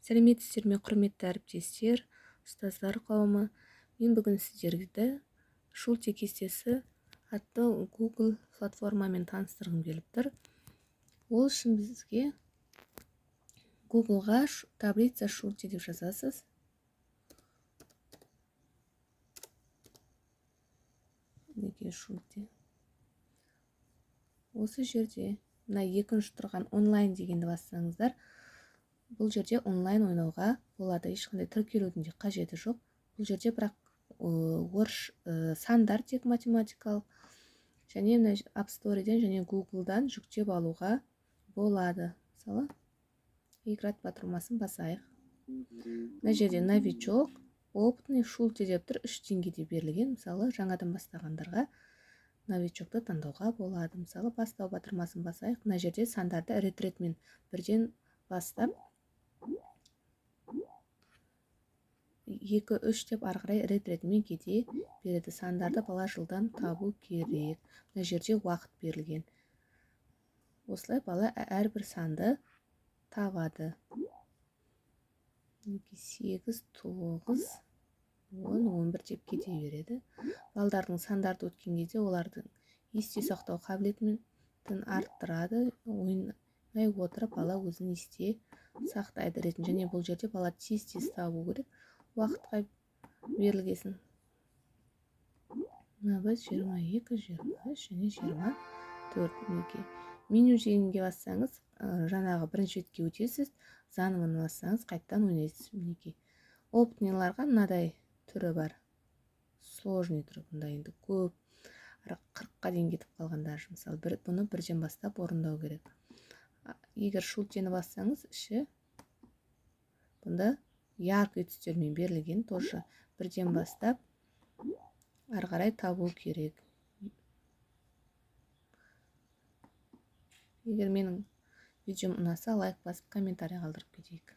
Сәлеметсіздер ме, құрметті әріптестер, ұстаздар қауымы. Мен бүгін сіздерді Шульте кестесі атты Google платформамен таныстырғым келіп тұр. Ол үшін бізге Google-ға таблица Шульте деп жазасыз. Неге Шульте? Осы жерде мына екінші тұрған онлайн дегенді бассаңыздар, бұл жерде онлайн ойнауға болады. Ешқандай тіркелудің де қажеті жоқ. Бұл жерде бірақ сандар тек математикалық, және App Store'ден және Google-дан жүктеп алуға болады. Мысалы, играть батырмасын басайық. Мына жерде новичок, опытный, Шульте деп тұр, 3 теңгеде берілген. Мысалы, жаңадан бастағандарға новичокты таңдауға болады. Мысалы, бастау батырмасын басайық. Мына жерде сандарды ретретмен бірден бастап 2-3 деп ары қарай ретретмен кете береді. Сандарды бала жылдам табу керек. Мына жерде уақыт берілген. Осылай бала әрбір санды табады. 8, 9, 10, 11 деп кете береді. Балдардың сандарды өткен кезде олардың есте сақтау қабілетін арттырады. Ойнай отырып бала өзін есте сақтайды ретін. Және бұл жерде бала тез-тез табу керек. Уақытқа берілгесін. Біз 22, 23 және 24. Меню жеңінге бассаңыз, жаңағы бірінші бетке өтесіз. Зановыны бассаңыз, қайттан ойнайсыз. Опытныйларға мынадай түрі бар. Сложный түрі, бұнда енді көп. 40-қа дейін кетіп қалғандар. Мысалы, бұны бірден бастап орындау керек. Егер Шультені бассаңыз, іші бұнда яркий түстермен берілген. Тоже бірден бастап ары қарай табу керек. Егер менің видеом ұнаса, лайк басып, комментарий қалдырып кетейік.